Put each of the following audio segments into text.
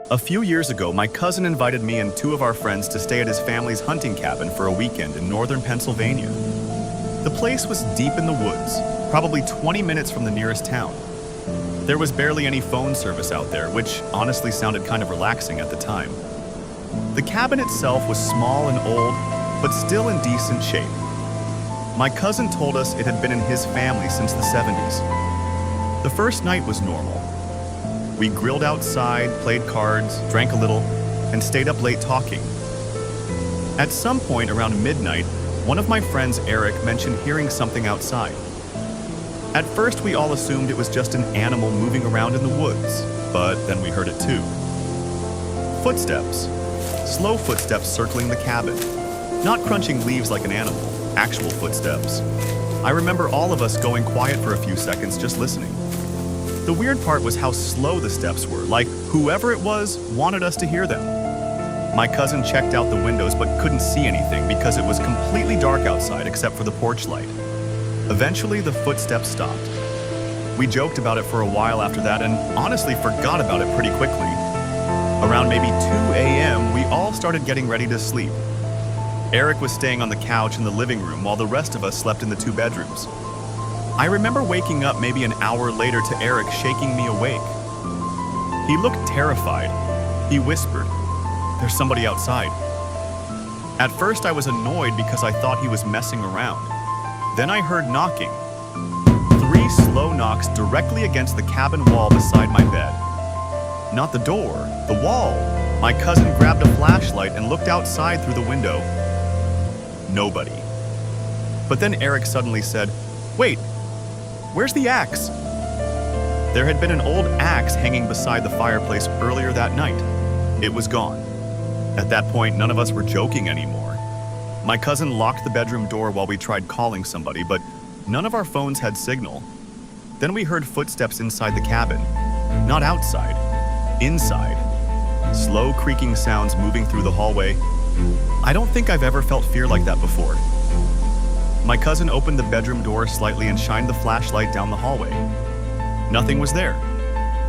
A few years ago, my cousin invited me and two of our friends to stay at his family's hunting cabin for a weekend in northern Pennsylvania. The place was deep in the woods, probably 20 minutes from the nearest town. There was barely any phone service out there, which honestly sounded kind of relaxing at the time. The cabin itself was small and old, but still in decent shape. My cousin told us it had been in his family since the 70s. The first night was normal. We grilled outside, played cards, drank a little, and stayed up late talking. At some point around midnight, one of my friends, Eric, mentioned hearing something outside. At first, we all assumed it was just an animal moving around in the woods, but then we heard it too. Footsteps. Slow footsteps circling the cabin. Not crunching leaves like an animal, actual footsteps. I remember all of us going quiet for a few seconds just listening. The weird part was how slow the steps were, like whoever it was wanted us to hear them. My cousin checked out the windows but couldn't see anything because it was completely dark outside except for the porch light. Eventually, the footsteps stopped. We joked about it for a while after that and honestly forgot about it pretty quickly. Around maybe 2 a.m., we all started getting ready to sleep. Eric was staying on the couch in the living room while the rest of us slept in the two bedrooms. I remember waking up maybe an hour later to Eric shaking me awake. He looked terrified. He whispered, "There's somebody outside." At first I was annoyed because I thought he was messing around. Then I heard knocking. 3 slow knocks directly against the cabin wall beside my bed. Not the door, the wall. My cousin grabbed a flashlight and looked outside through the window. Nobody. But then Eric suddenly said, "Wait, where's the axe?" There had been an old axe hanging beside the fireplace earlier that night. It was gone. At that point, none of us were joking anymore. My cousin locked the bedroom door while we tried calling somebody, but none of our phones had signal. Then we heard footsteps inside the cabin. Not outside, inside. Slow creaking sounds moving through the hallway. I don't think I've ever felt fear like that before. My cousin opened the bedroom door slightly and shined the flashlight down the hallway. Nothing was there,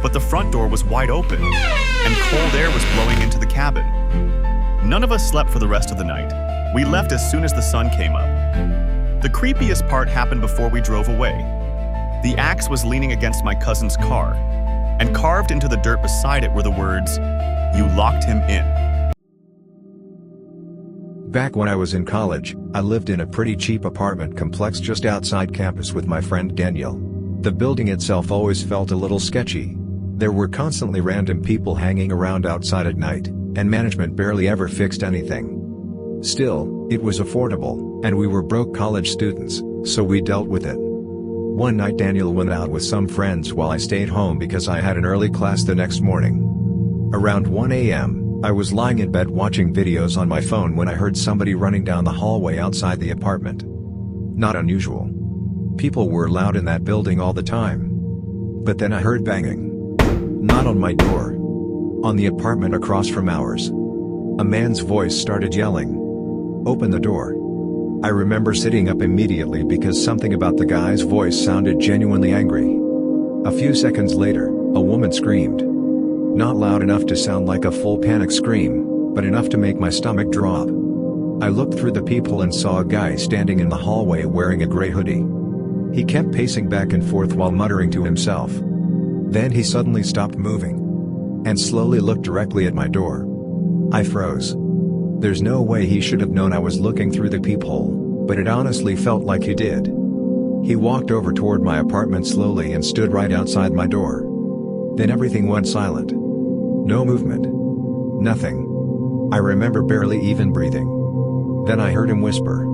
but the front door was wide open, and cold air was blowing into the cabin. None of us slept for the rest of the night. We left as soon as the sun came up. The creepiest part happened before we drove away. The axe was leaning against my cousin's car, and carved into the dirt beside it were the words, "You locked him in." Back when I was in college, I lived in a pretty cheap apartment complex just outside campus with my friend Daniel. The building itself always felt a little sketchy. There were constantly random people hanging around outside at night, and management barely ever fixed anything. Still, it was affordable, and we were broke college students, so we dealt with it. One night Daniel went out with some friends while I stayed home because I had an early class the next morning. Around 1 a.m., I was lying in bed watching videos on my phone when I heard somebody running down the hallway outside the apartment. Not unusual. People were loud in that building all the time. But then I heard banging. Not on my door. On the apartment across from ours. A man's voice started yelling, "Open the door." I remember sitting up immediately because something about the guy's voice sounded genuinely angry. A few seconds later, a woman screamed. Not loud enough to sound like a full panic scream, but enough to make my stomach drop. I looked through the people and saw a guy standing in the hallway wearing a gray hoodie. He kept pacing back and forth while muttering to himself. Then he suddenly stopped moving and slowly looked directly at my door. I froze. There's no way he should have known I was looking through the peephole, but it honestly felt like he did. He walked over toward my apartment slowly and stood right outside my door. Then everything went silent. No movement. Nothing. I remember barely even breathing. Then I heard him whisper,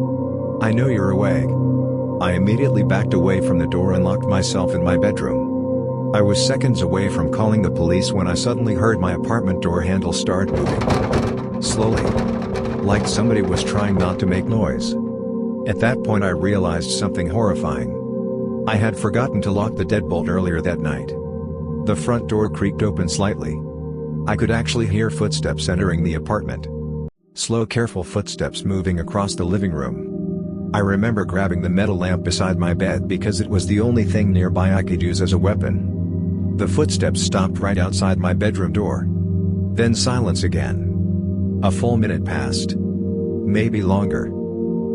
"I know you're awake." I immediately backed away from the door and locked myself in my bedroom. I was seconds away from calling the police when I suddenly heard my apartment door handle start moving. Slowly. Like somebody was trying not to make noise. At that point I realized something horrifying. I had forgotten to lock the deadbolt earlier that night. The front door creaked open slightly. I could actually hear footsteps entering the apartment. Slow, careful footsteps moving across the living room. I remember grabbing the metal lamp beside my bed because it was the only thing nearby I could use as a weapon. The footsteps stopped right outside my bedroom door. Then silence again. A full minute passed. Maybe longer.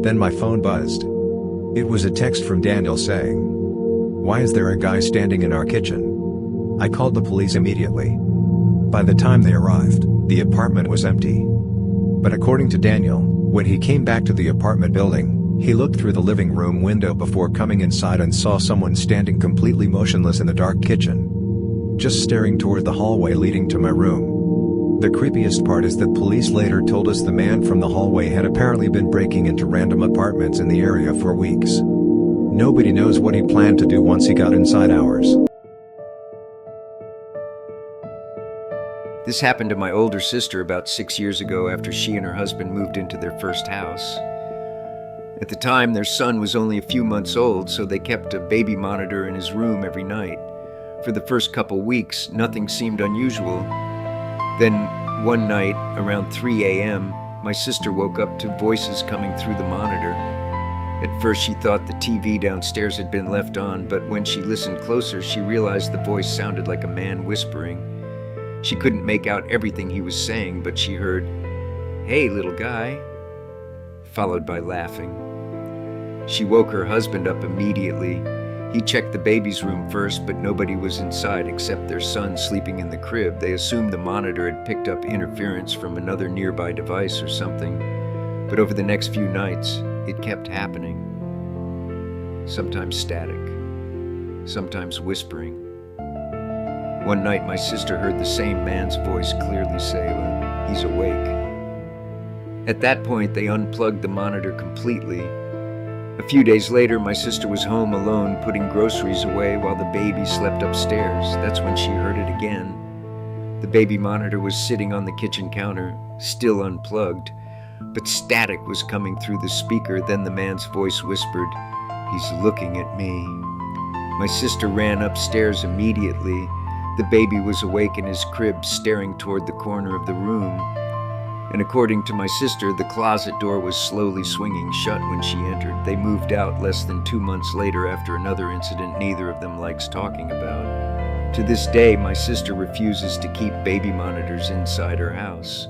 Then my phone buzzed. It was a text from Daniel saying, "Why is there a guy standing in our kitchen?" I called the police immediately. By the time they arrived, the apartment was empty. But according to Daniel, when he came back to the apartment building, he looked through the living room window before coming inside and saw someone standing completely motionless in the dark kitchen, just staring toward the hallway leading to my room. The creepiest part is that police later told us the man from the hallway had apparently been breaking into random apartments in the area for weeks. Nobody knows what he planned to do once he got inside ours. This happened to my older sister about 6 years ago after she and her husband moved into their first house. At the time, their son was only a few months old, so they kept a baby monitor in his room every night. For the first couple weeks, nothing seemed unusual. Then, one night, around 3 a.m., my sister woke up to voices coming through the monitor. At first, she thought the TV downstairs had been left on, but when she listened closer, she realized the voice sounded like a man whispering. She couldn't make out everything he was saying, but she heard, "Hey, little guy," followed by laughing. She woke her husband up immediately. He checked the baby's room first, but nobody was inside except their son sleeping in the crib. They assumed the monitor had picked up interference from another nearby device or something. But over the next few nights, it kept happening. Sometimes static, sometimes whispering. One night, my sister heard the same man's voice clearly say, "He's awake." At that point, they unplugged the monitor completely. A few days later, my sister was home alone putting groceries away while the baby slept upstairs. That's when she heard it again. The baby monitor was sitting on the kitchen counter, still unplugged, but static was coming through the speaker. Then the man's voice whispered, "He's looking at me." My sister ran upstairs immediately. The baby was awake in his crib, staring toward the corner of the room. And according to my sister, the closet door was slowly swinging shut when she entered. They moved out less than 2 months later after another incident neither of them likes talking about. To this day, my sister refuses to keep baby monitors inside her house.